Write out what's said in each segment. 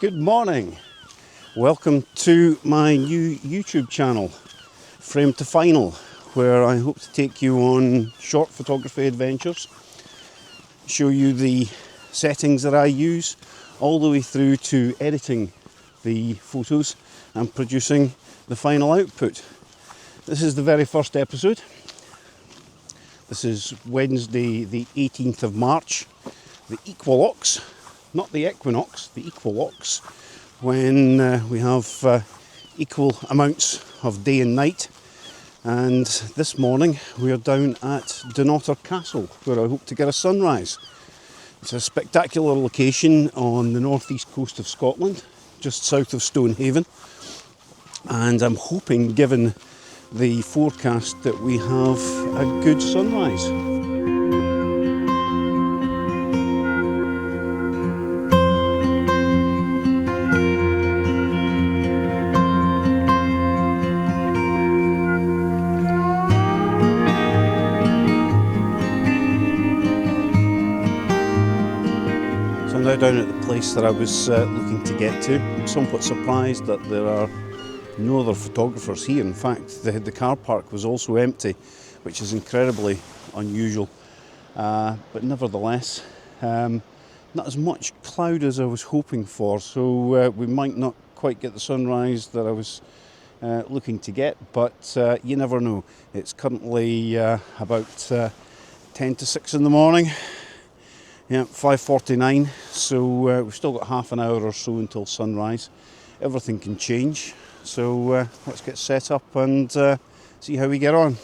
Good morning. Welcome to my new YouTube channel, Frame to Final, where I hope to take you on short photography adventures, show you the settings that I use, all the way through to editing the photos and producing the final output. This is the very first episode. This is Wednesday the 18th of March, the equinox, not the equinox, the equinox, when we have equal amounts of day and night. And this morning we are down at Dunnottar Castle, where I hope to get a sunrise. It's a spectacular location on the northeast coast of Scotland, just south of Stonehaven, and I'm hoping, given the forecast, that we have a good sunrise. So I'm now down at the place that I was looking to get to. I'm somewhat surprised that there are no other photographers here. In fact, the car park was also empty, which is incredibly unusual. But nevertheless, not as much cloud as I was hoping for, so we might not quite get the sunrise that I was looking to get, but you never know. It's currently about 10 to 6 in the morning. Yeah, 5:49, so we've still got half an hour or so until sunrise. Everything can change, so let's get set up and see how we get on.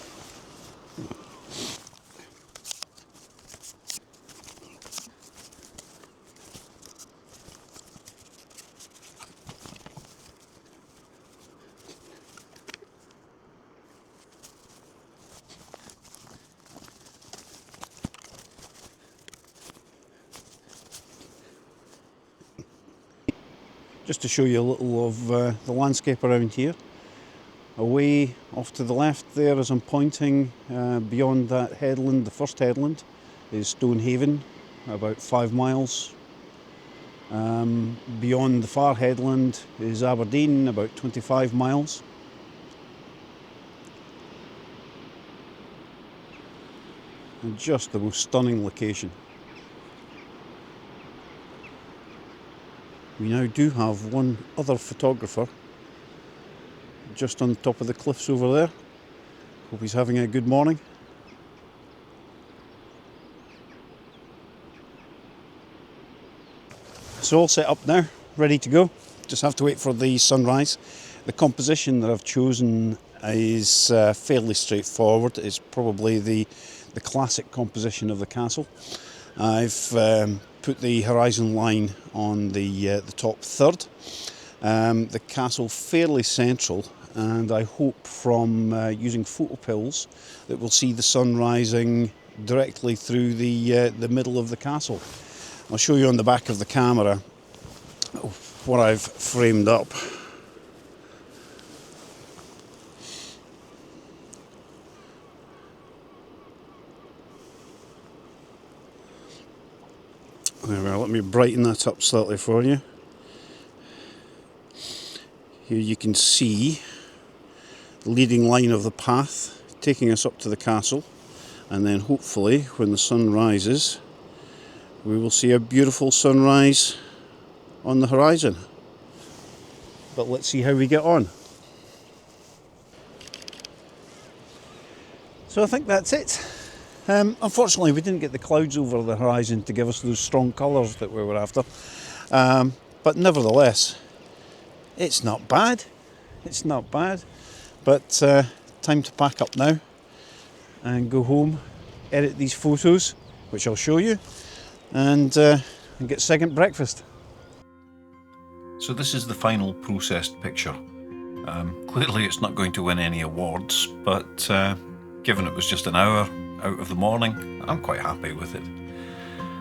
Just to show you a little of the landscape around here. Away off to the left there, as I'm pointing, beyond that headland, the first headland, is Stonehaven, about 5 miles. Beyond the far headland is Aberdeen, about 25 miles. And just the most stunning location. We now do have one other photographer just on the top of the cliffs over there. Hope he's having a good morning. So all set up now, ready to go. Just have to wait for the sunrise. The composition that I've chosen is fairly straightforward. It's probably the classic composition of the castle. I've put the horizon line on the top third. The castle fairly central, and I hope from using photo pills that we'll see the sun rising directly through the middle of the castle. I'll show you on the back of the camera what I've framed up. There we are. Let me brighten that up slightly for you. Here you can see the leading line of the path taking us up to the castle, and then hopefully when the sun rises we will see a beautiful sunrise on the horizon. But let's see how we get on. So I think that's it. Unfortunately, we didn't get the clouds over the horizon to give us those strong colours that we were after. But nevertheless, it's not bad. It's not bad. But time to pack up now and go home, edit these photos, which I'll show you, and get second breakfast. So this is the final processed picture. Clearly it's not going to win any awards, but given it was just an hour out of the morning, I'm quite happy with it.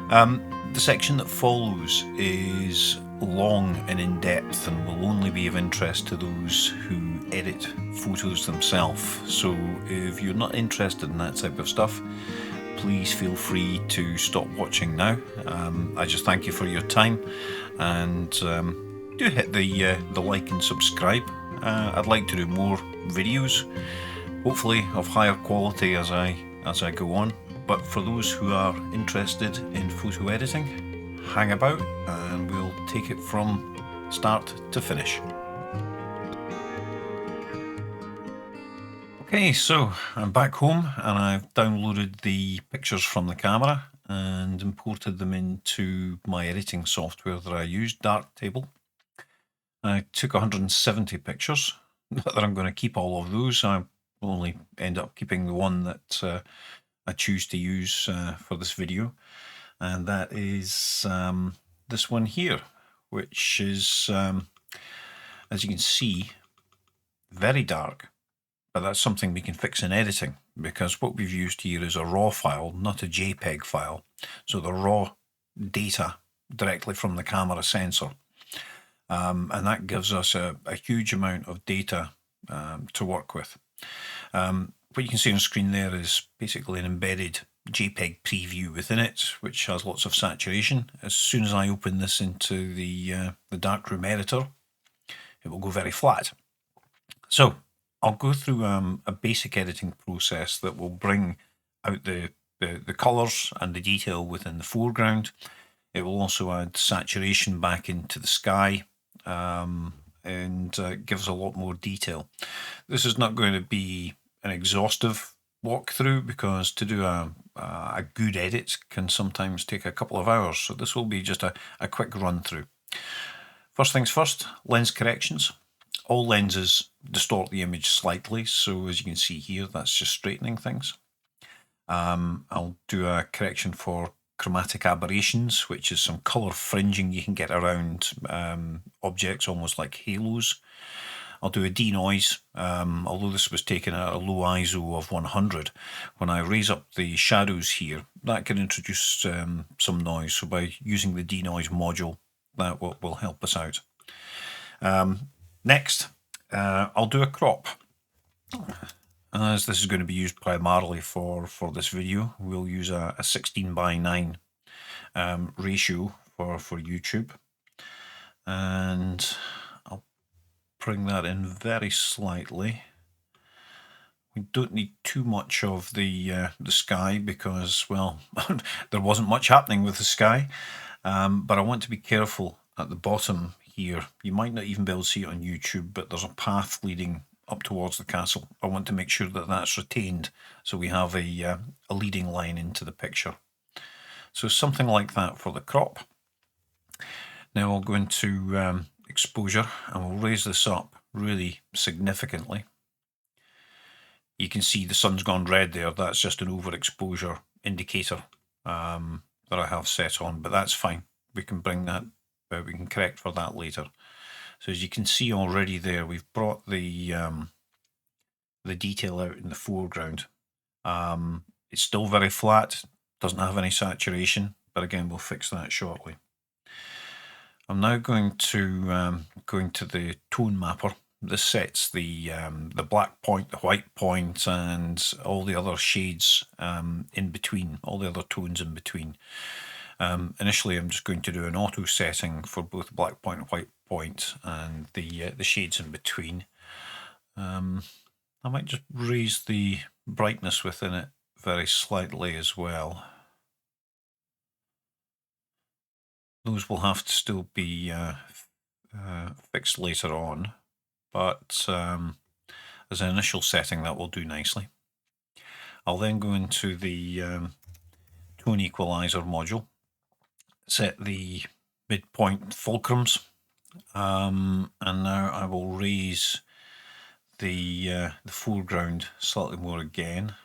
The section that follows is long and in depth and will only be of interest to those who edit photos themselves. So if you're not interested in that type of stuff, please feel free to stop watching now. I just thank you for your time, and do hit the like and subscribe. I'd like to do more videos, hopefully of higher quality as I go on. But for those who are interested in photo editing, hang about and we'll take it from start to finish. Okay, so I'm back home and I've downloaded the pictures from the camera and imported them into my editing software that I use, Darktable. I took 170 pictures. Not that I'm going to keep all of those. I only end up keeping the one that I choose to use for this video, and that is this one here, which is, as you can see, very dark. But that's something we can fix in editing, because what we've used here is a RAW file, not a JPEG file. So the raw data directly from the camera sensor. And that gives us a huge amount of data to work with. What you can see on screen there is basically an embedded JPEG preview within it, which has lots of saturation. As soon as I open this into the darkroom editor, it will go very flat. So I'll go through a basic editing process that will bring out the colours and the detail within the foreground. It will also add saturation back into the sky and gives a lot more detail. This is not going to be an exhaustive walkthrough, because to do a good edit can sometimes take a couple of hours. So this will be just a quick run through. First things first, lens corrections. All lenses distort the image slightly, so as you can see here, that's just straightening things. I'll do a correction for chromatic aberrations, which is some colour fringing you can get around objects, almost like halos. I'll do a denoise, although this was taken at a low ISO of 100. When I raise up the shadows here, that can introduce some noise, so by using the denoise module, that will help us out. Next, I'll do a crop. As this is going to be used primarily for this video, we'll use a 16:9 ratio for YouTube, and I'll bring that in very slightly. We don't need too much of the sky, because, well, there wasn't much happening with the sky, but I want to be careful at the bottom here. You might not even be able to see it on YouTube, but there's a path leading up towards the castle. I want to make sure that that's retained, so we have a leading line into the picture. So something like that for the crop. Now I'll go into exposure and we'll raise this up really significantly. You can see the sun's gone red there. That's just an overexposure indicator that I have set on, but that's fine. We can bring that. We can correct for that later. So as you can see already there, we've brought the detail out in the foreground. It's still very flat, doesn't have any saturation, but again, we'll fix that shortly. I'm now going to go into the tone mapper. This sets the black point, the white point, and all the other shades in between, all the other tones in between. Initially, I'm just going to do an auto setting for both black point and white point and the shades in between. I might just raise the brightness within it very slightly as well. Those will have to still be fixed later on, but as an initial setting, that will do nicely. I'll then go into the tone equalizer module, set the midpoint fulcrums, and now I will raise the foreground slightly more again,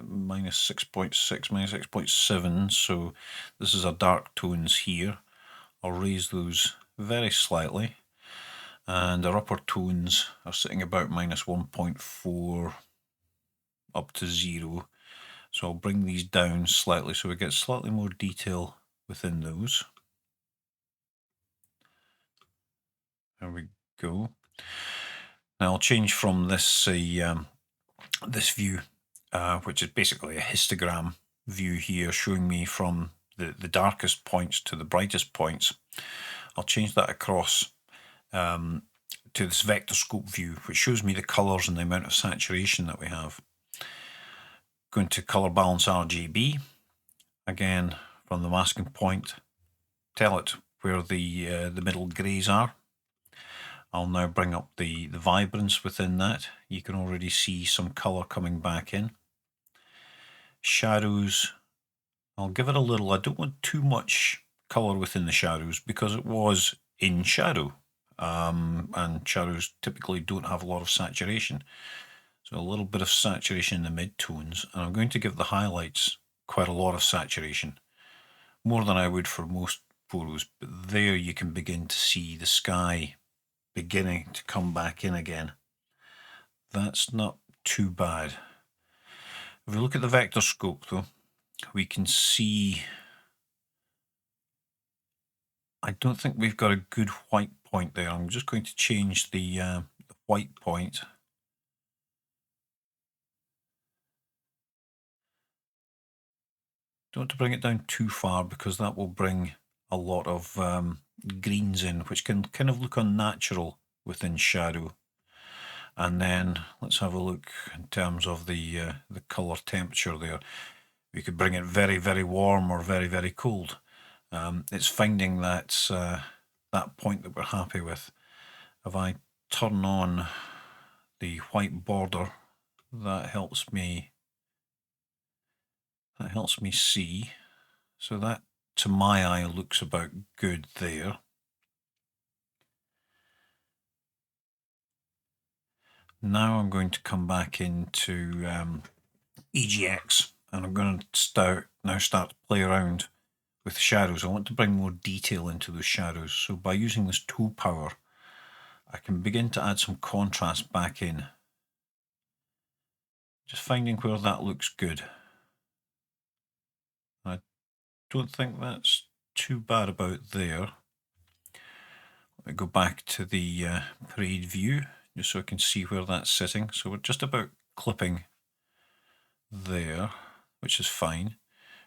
minus 6.6, minus 6.7, so this is our dark tones here. I'll raise those very slightly, and our upper tones are sitting about minus 1.4 up to 0, so I'll bring these down slightly so we get slightly more detail within those. There we go. Now I'll change from this this view, which is basically a histogram view here, showing me from the darkest points to the brightest points. I'll change that across to this vector scope view, which shows me the colours and the amount of saturation that we have. Going to colour balance RGB, again from the masking point, tell it where the middle greys are. I'll now bring up the vibrance within that. You can already see some colour coming back in. Shadows, I'll give it a little. I don't want too much colour within the shadows because it was in shadow, and shadows typically don't have a lot of saturation. So a little bit of saturation in the mid-tones, and I'm going to give the highlights quite a lot of saturation, more than I would for most photos, but there you can begin to see the sky beginning to come back in again. That's not too bad. If we look at the vector scope though, we can see I don't think we've got a good white point there. I'm just going to change the white point. Don't want to bring it down too far because that will bring a lot of greens in, which can kind of look unnatural within shadow. And then let's have a look in terms of the colour temperature there. We could bring it very, very warm or very, very cold. It's finding that that point that we're happy with. If I turn on the white border, that helps me see. So that, to my eye, looks about good there. Now I'm going to come back into EGX, and I'm going to now start to play around with shadows. I want to bring more detail into those shadows. So by using this tool power, I can begin to add some contrast back in. Just finding where that looks good. I don't think that's too bad about there. Let me go back to the parade view, just so I can see where that's sitting. So we're just about clipping there, which is fine.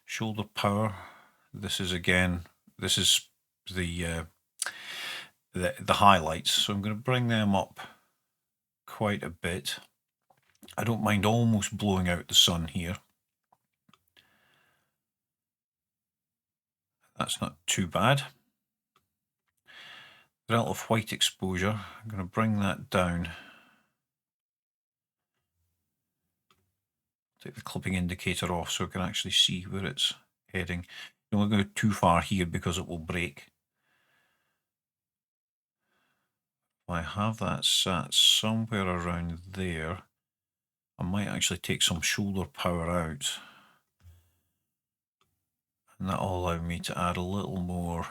Shoulder power. This is the highlights. So I'm going to bring them up quite a bit. I don't mind almost blowing out the sun here. That's not too bad. Relative white exposure, I'm going to bring that down. Take the clipping indicator off so I can actually see where it's heading. Don't want to go too far here because it will break. If I have that sat somewhere around there, I might actually take some shoulder power out. And that will allow me to add a little more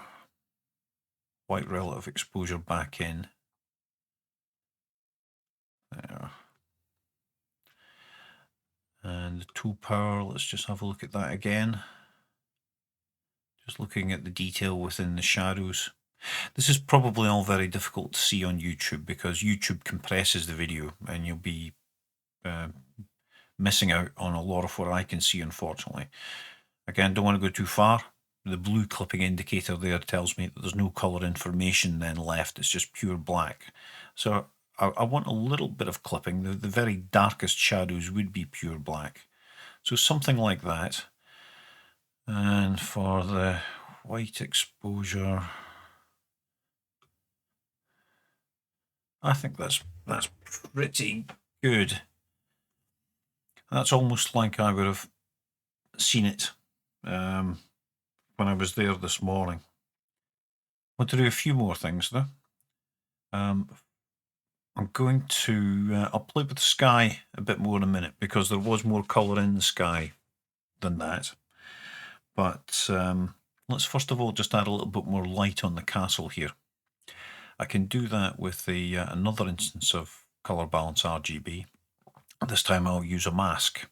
white relative exposure back in. There. And the tool power, let's just have a look at that again. Just looking at the detail within the shadows. This is probably all very difficult to see on YouTube because YouTube compresses the video and you'll be missing out on a lot of what I can see, unfortunately. Again, don't want to go too far. The blue clipping indicator there tells me that there's no colour information then left. It's just pure black. So I want a little bit of clipping. The very darkest shadows would be pure black. So something like that. And for the white exposure, I think that's pretty good. That's almost like I would have seen it when I was there this morning. I want to do a few more things though. I'm going to, I'll play with the sky a bit more in a minute because there was more colour in the sky than that. But let's first of all just add a little bit more light on the castle here. I can do that with another instance of colour balance RGB. This time I'll use a mask.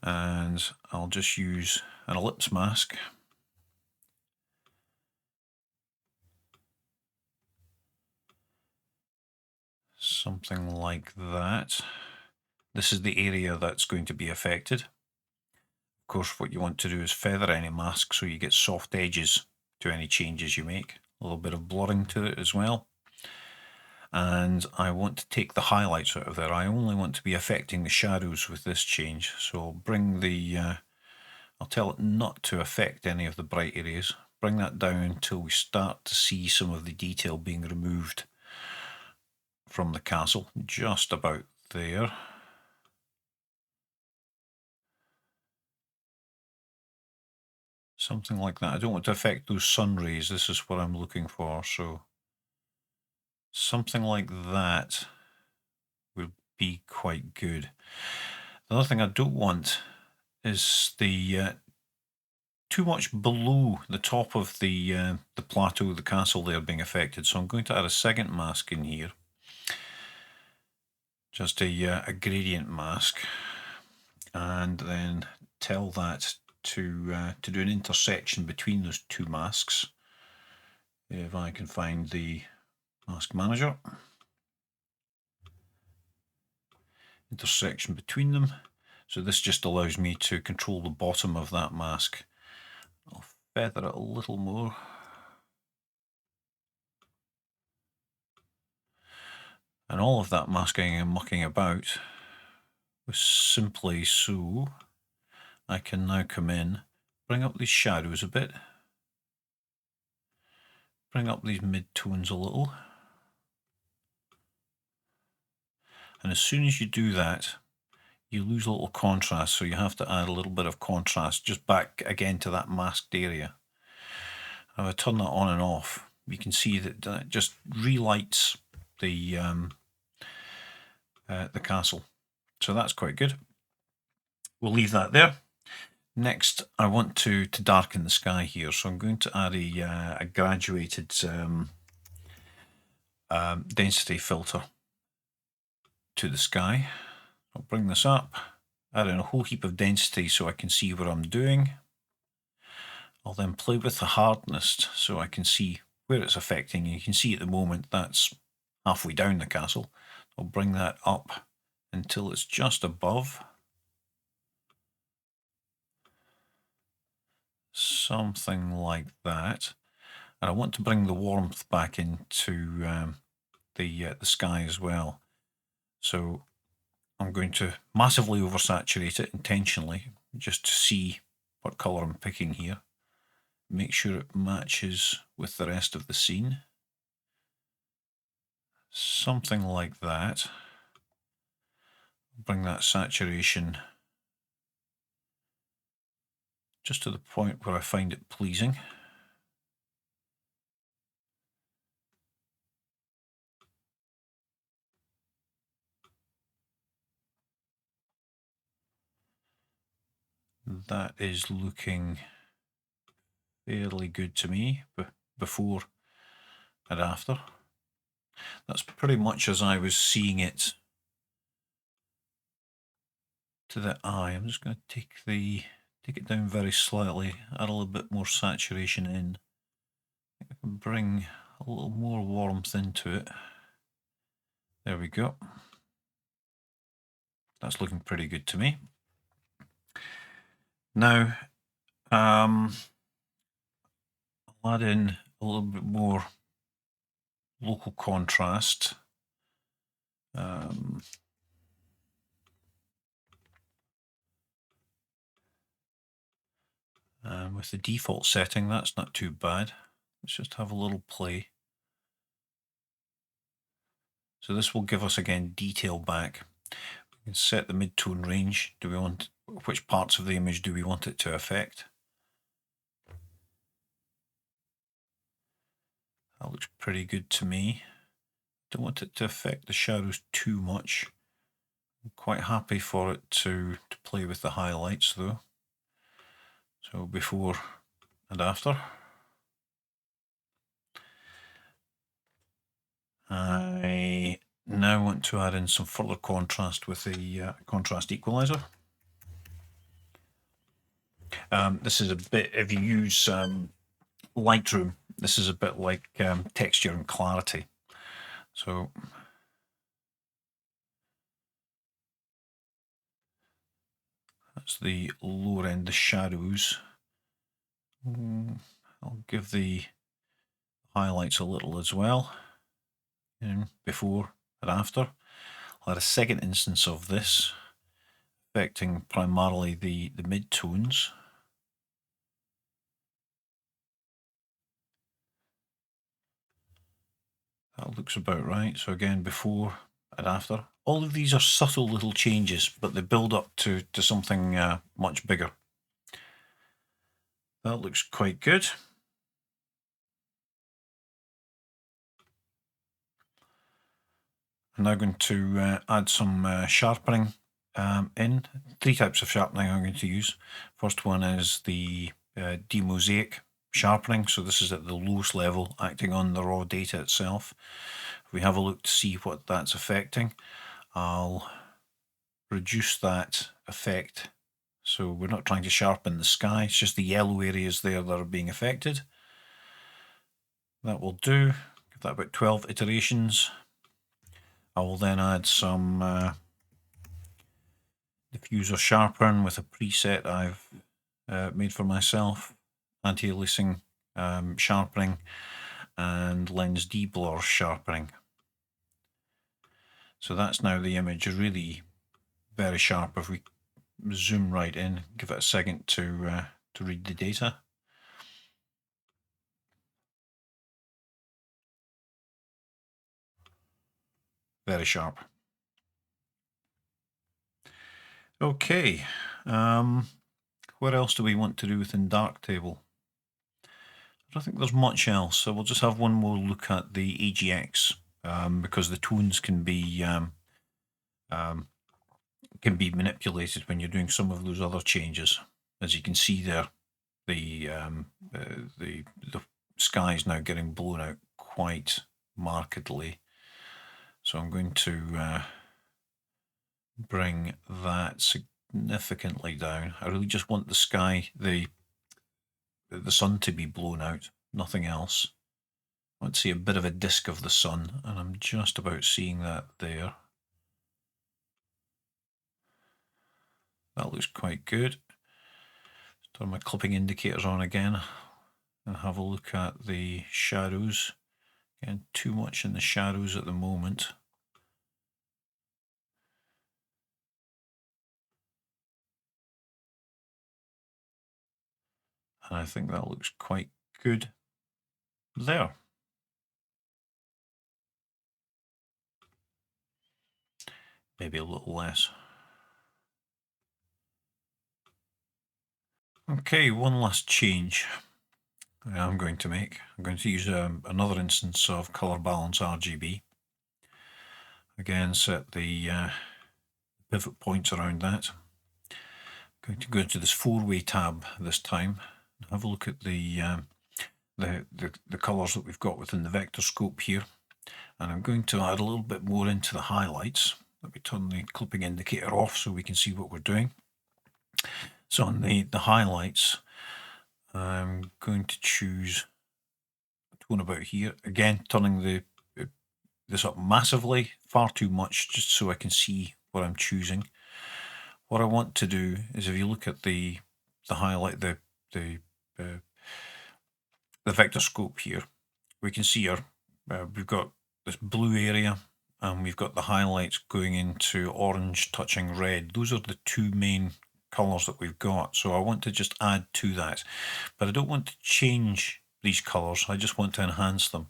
And I'll just use an ellipse mask. Something like that. This is the area that's going to be affected. Of course, what you want to do is feather any mask so you get soft edges to any changes you make. A little bit of blurring to it as well. and I want to take the highlights out of there. I only want to be affecting the shadows with this change. So I'll bring the, I'll tell it not to affect any of the bright areas. Bring that down until we start to see some of the detail being removed from the castle, just about there. Something like that. I don't want to affect those sun rays. This is what I'm looking for. So something like that would be quite good. The other thing I don't want is the too much below the top of the plateau, the castle there being affected. So I'm going to add a second mask in here. Just a gradient mask, and then tell that to do an intersection between those two masks. If I can find the mask manager, intersection between them. So this just allows me to control the bottom of that mask. I'll feather it a little more. And all of that masking and mucking about was simply so I can now come in, bring up these shadows a bit, bring up these mid-tones a little. And as soon as you do that, you lose a little contrast, so you have to add a little bit of contrast just back again to that masked area. If I turn that on and off, you can see that it just relights the castle. So that's quite good. We'll leave that there. Next, I want to darken the sky here, so I'm going to add a graduated density filter to the sky. I'll bring this up, add in a whole heap of density so I can see what I'm doing. I'll then play with the hardness so I can see where it's affecting. You can see at the moment that's halfway down the castle. I'll bring that up until it's just above. Something like that. And I want to bring the warmth back into the sky as well. So I'm going to massively oversaturate it intentionally, just to see what colour I'm picking here. Make sure it matches with the rest of the scene. Something like that. Bring that saturation just to the point where I find it pleasing. That is looking fairly good to me before and after. That's pretty much as I was seeing it to the eye. I'm just going to take it down very slightly, add a little bit more saturation in. I can bring a little more warmth into it. There we go. That's looking pretty good to me. Now, I'll add in a little bit more local contrast. And with the default setting, that's not too bad. Let's just have a little play. So this will give us again detail back. We can set the mid-tone range. Do we want, which parts of the image do we want it to affect? That looks pretty good to me. Don't want it to affect the shadows too much. I'm quite happy for it to play with the highlights though. So before and after. I now want to add in some further contrast with the contrast equalizer. This is a bit, if you use Lightroom, this is a bit like texture and clarity. So that's the lower end, the shadows. I'll give the highlights a little as well. before and after. I'll add a second instance of this, affecting primarily the mid-tones. That looks about right. So again, before and after. All of these are subtle little changes, but they build up to something much bigger. That looks quite good. I'm now going to add some sharpening in. 3 types of sharpening I'm going to use. First one is the demosaic sharpening. So this is at the lowest level, acting on the raw data itself. If we have a look to see what that's affecting, I'll reduce that effect. So we're not trying to sharpen the sky, it's just the yellow areas there that are being affected. That will do. Give that about 12 iterations. I will then add some diffuser sharpen with a preset I've made for myself, anti-aliasing sharpening, and lens deblur sharpening. So that's now the image really very sharp. If we zoom right in, give it a second to read the data. Very sharp. Okay, what else do we want to do within Darktable? I don't think there's much else, so we'll just have one more look at the AGX, because the tones can be manipulated when you're doing some of those other changes. As you can see there, the sky is now getting blown out quite markedly. So I'm going to bring that significantly down. I really just want the sky, the sun to be blown out, nothing else. I want to see a bit of a disk of the sun, and I'm just about seeing that there. That looks quite good. Turn my clipping indicators on again and have a look at the shadows. Again, too much in the shadows at the moment. And I think that looks quite good there. Maybe a little less. Okay, one last change I'm going to make. I'm going to use another instance of color balance RGB. Again, set the pivot points around that. I'm going to go into this 4-way tab this time and have a look at the colours that we've got within the vector scope here. And I'm going to add a little bit more into the highlights. Let me turn the clipping indicator off so we can see what we're doing. So on the highlights, I'm going to choose a tone about here. Again, turning this up massively, far too much, just so I can see what I'm choosing. What I want to do is, if you look at the highlight, the vector scope here, we can see we've got this blue area, and we've got the highlights going into orange touching red. Those are the two main colours that we've got. So I want to just add to that, but I don't want to change these colours. I just want to enhance them.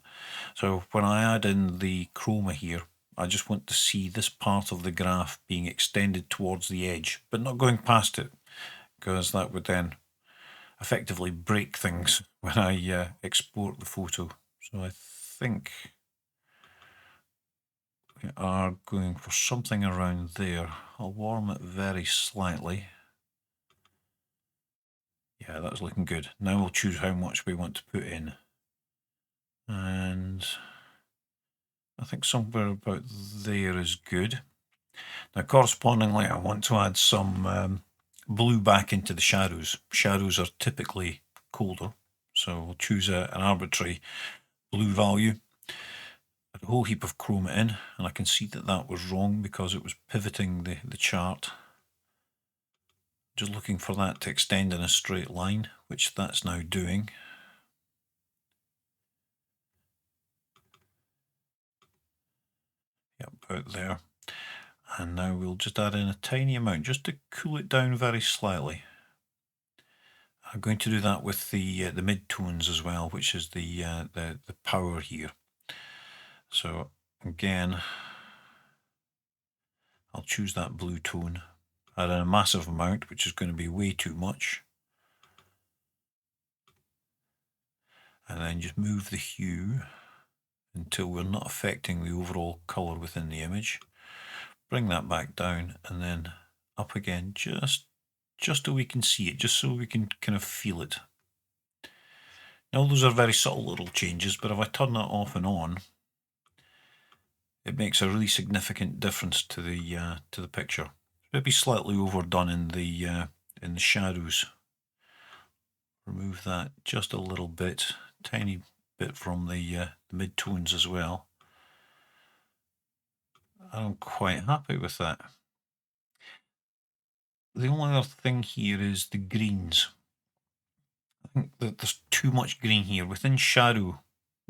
So when I add in the chroma here, I just want to see this part of the graph being extended towards the edge, but not going past it, because that would then effectively break things when I export the photo. So I think we are going for something around there. I'll warm it very slightly. Yeah, that's looking good. Now we'll choose how much we want to put in. And I think somewhere about there is good. Now, correspondingly, I want to add some blue back into the shadows. Shadows are typically colder, so we'll choose an arbitrary blue value. Add a whole heap of chroma in, and I can see that that was wrong because it was pivoting the chart. Just looking for that to extend in a straight line, which that's now doing. out there. And now we'll just add in a tiny amount just to cool it down very slightly. I'm going to do that with the mid-tones as well, which is the power here. So again, I'll choose that blue tone, add in a massive amount, which is going to be way too much. And then just move the hue until we're not affecting the overall colour within the image. Bring that back down and then up again, just so we can see it, just so we can kind of feel it. Now those are very subtle little changes, but if I turn that off and on, it makes a really significant difference to the picture. Maybe slightly overdone in the shadows. Remove that just a little bit, tiny bit from the mid-tones as well. I'm quite happy with that. The only other thing here is the greens. I think that there's too much green here. Within shadow,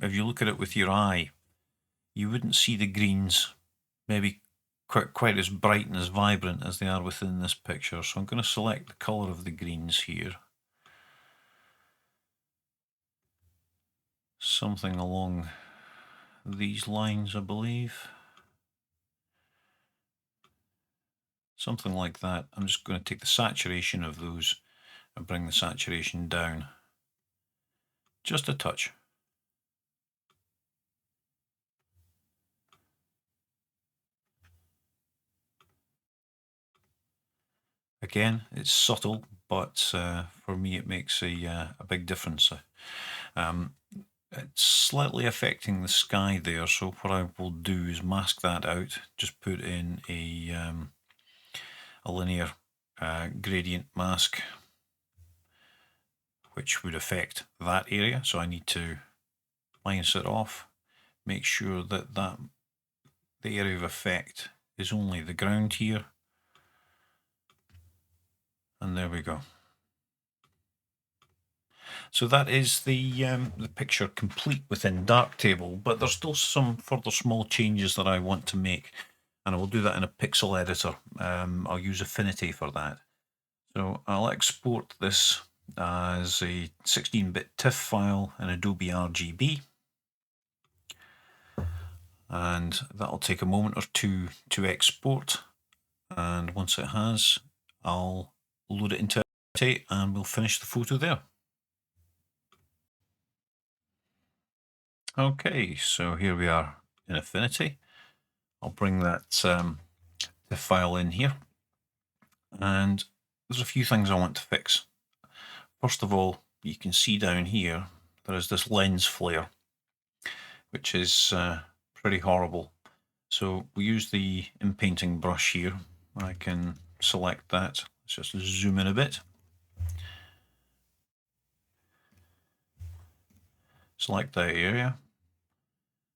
if you look at it with your eye, you wouldn't see the greens maybe quite as bright and as vibrant as they are within this picture. So I'm going to select the colour of the greens here. Something along these lines, I believe. Something like that. I'm just going to take the saturation of those and bring the saturation down just a touch. Again, it's subtle, but for me it makes a big difference. It's slightly affecting the sky there, so what I will do is mask that out, just put in a linear gradient mask, which would affect that area. So I need to minus it off, make sure that the area of effect is only the ground here, and there we go. So that is the picture complete within Darktable, but there's still some further small changes that I want to make, and I will do that in a pixel editor. I'll use Affinity for that. So I'll export this as a 16-bit TIFF file in Adobe RGB, and that'll take a moment or two to export, and once it has, I'll load it into Affinity and we'll finish the photo there. Okay, so here we are in Affinity. I'll bring that the file in here, and there's a few things I want to fix. First of all, you can see down here there is this lens flare, which is pretty horrible. So we use the inpainting brush here. I can select that. Let's just zoom in a bit. Select that area,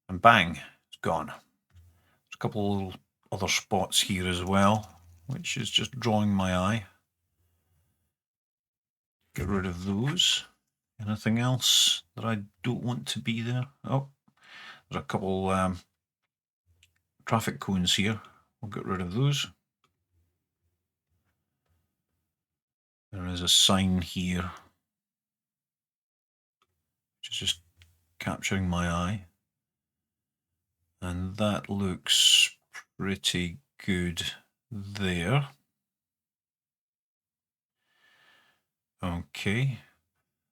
and bang, it's gone. There's a couple of little other spots here as well, which is just drawing my eye. Get rid of those. Anything else that I don't want to be there? Oh, there's a couple traffic cones here. We'll get rid of those. There is a sign here, which is just capturing my eye. And that looks pretty good there. Okay,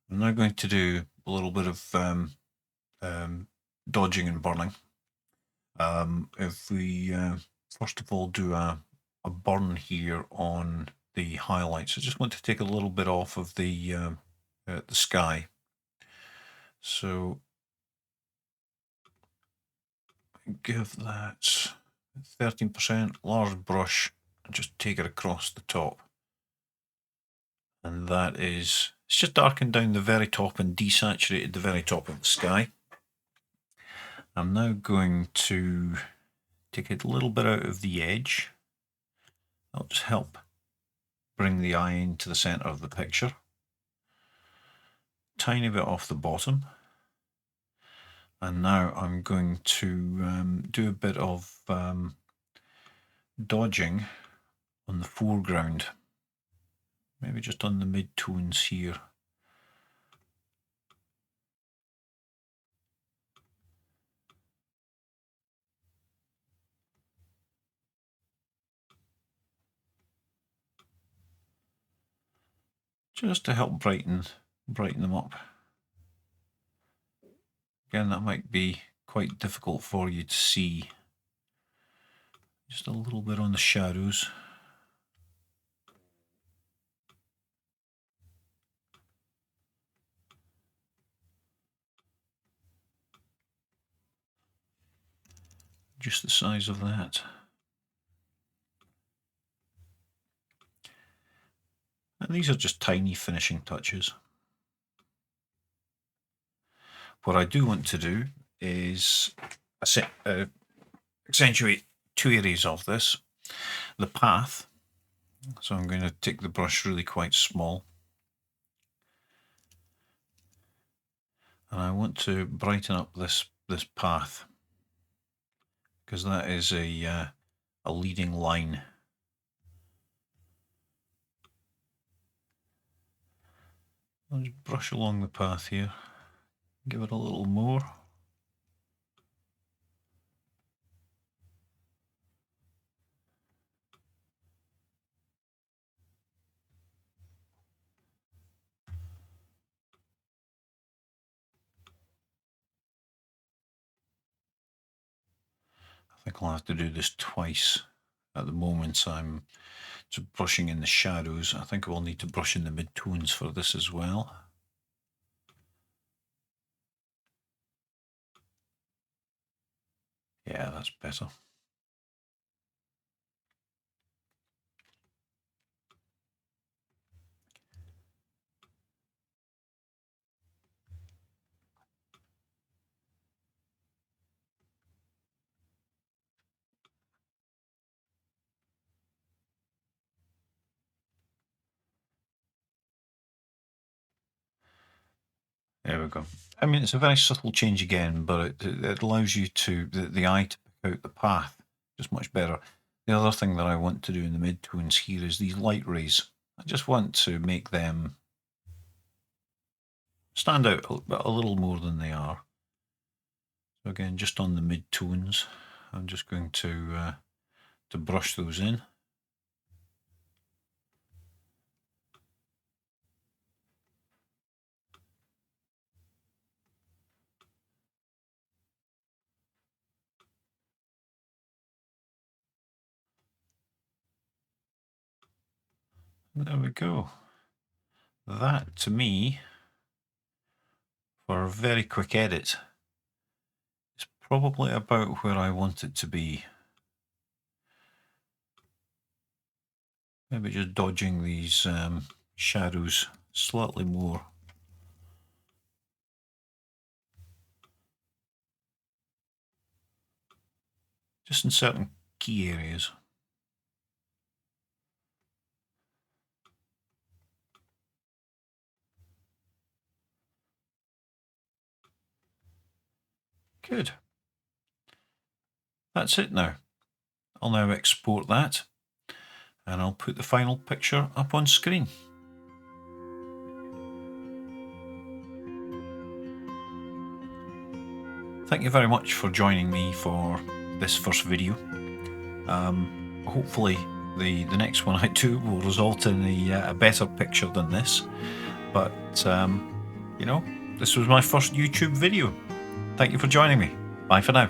I'm now going to do a little bit of dodging and burning. If we first of all do a burn here on the highlights, I just want to take a little bit off of the sky. So give that 13%, large brush, and just take it across the top. And that is, it's just darkened down the very top and desaturated the very top of the sky. I'm now going to take a little bit out of the edge. That'll just help bring the eye into the center of the picture. Tiny bit off the bottom. And now I'm going to do a bit of dodging on the foreground. Maybe just on the mid-tones here. Just to help brighten them up. Again, that might be quite difficult for you to see. Just a little bit on the shadows. Just the size of that. And these are just tiny finishing touches. What I do want to do is accentuate two areas of this. The path, so I'm going to take the brush really quite small. And I want to brighten up this path, because that is a leading line. I'll just brush along the path here, give it a little more. I think I'll have to do this twice. At the moment I'm just brushing in the shadows. I think we'll need to brush in the mid-tones for this as well. Yeah, that's better. There we go. I mean, it's a very subtle change again, but it allows you to, the eye to pick out the path just much better. The other thing that I want to do in the mid-tones here is these light rays. I just want to make them stand out a little more than they are. So again, just on the mid-tones, I'm just going to brush those in. There we go. That, to me, for a very quick edit, is probably about where I want it to be. Maybe just dodging these shadows slightly more. Just in certain key areas. Good. That's it now. I'll now export that and I'll put the final picture up on screen. Thank you very much for joining me for this first video. Hopefully the next one I do will result in a better picture than this, but you know, this was my first YouTube video. Thank you for joining me. Bye for now.